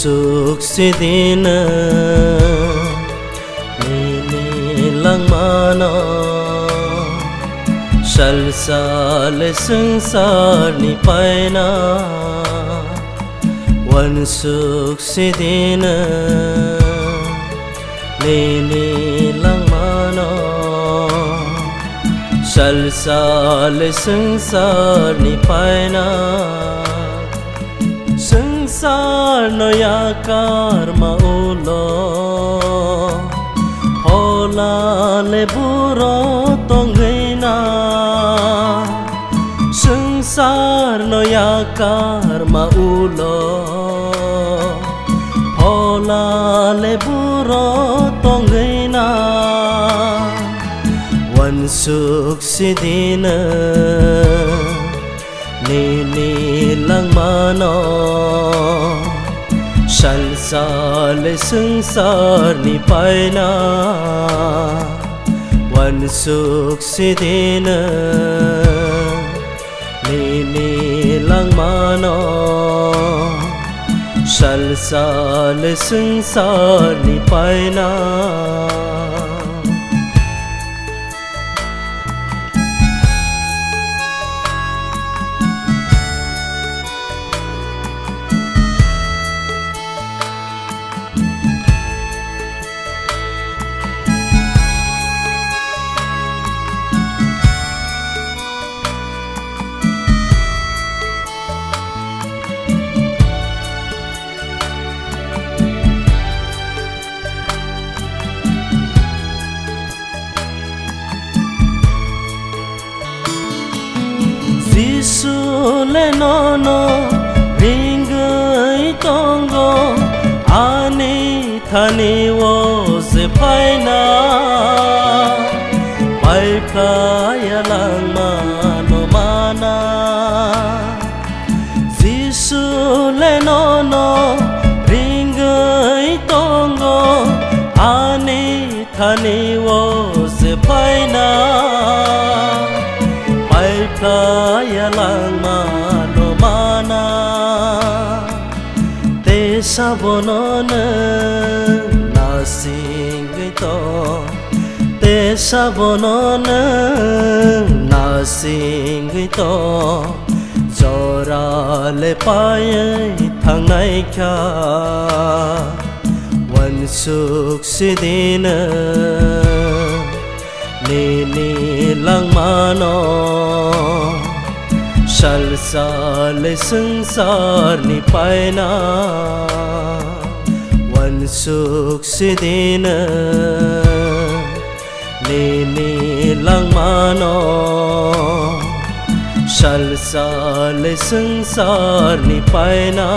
suk sidina ni lang mana sal le sangsar ni paina wan suk sidina ni lang mana sal le sangsar ni paina sangsar no yakar maulo hola le buro tongaina sangsar no yakar maulo hola le buro tongaina wan suk sidina ni lang mano sal le sangsar ni paina wan suk sidina ni lang mano sal le sangsar ni paina Gisu le nono ringai tongo ani thani wo se paina pai playa lang mano mana Gisu le nono ringai tongo ani thani wo se paina playa lang mano mana te sabonon na singay to te sabonon na singay to chora le payay thangnay kya wan suk sidina ni lang mano sal le sangsar ni paina wan suk sidina ni lang mano sal le sangsar ni paina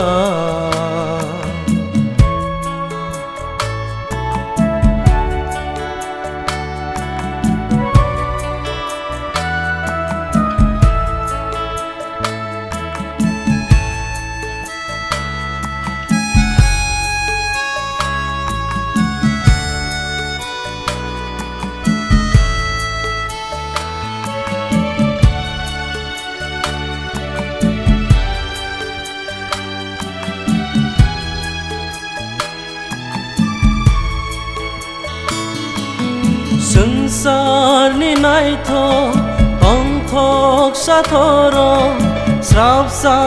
sangsar ni nai tho tong thok sa thoro srap sa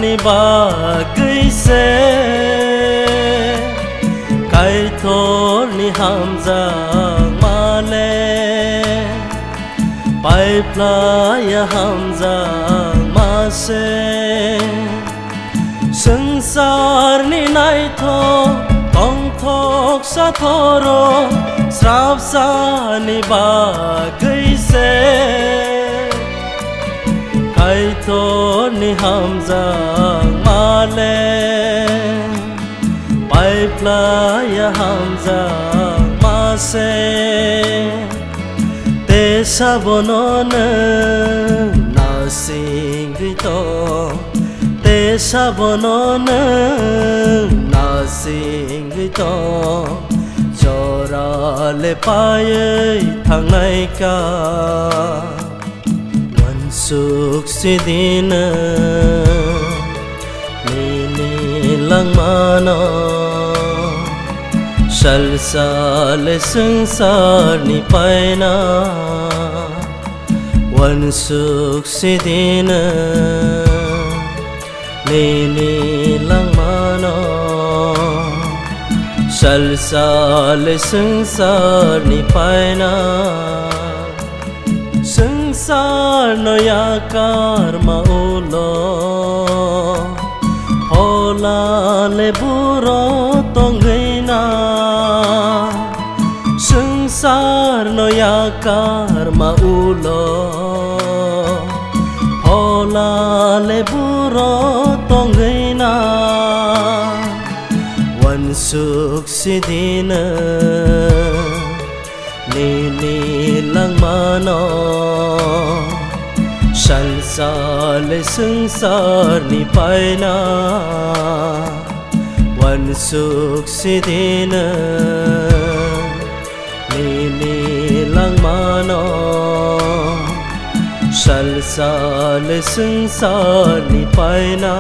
ni ba kai se kai thor ni hamza male pai playa hamza ma se sangsar ni nai tho tong thok sa thoro srap sa ni ba kai se kai to ni hamza male pai playa hamza ma se te sabonon na singay to te sabonon na singay to chora le payay thangnay ka wan suk sidina ni lang mano salsa le sangsar ni paina wan suk sidina ni lang mano salsa le sangsar ni paina sangsar no yakar maulo hola le buro tongaina sangsar no yakar maulo hola le buro tongaina wan suk sidina ni lang mano salsa le sangsar ni paina wan suk sidina ni lang mano salsa le sangsar ni paina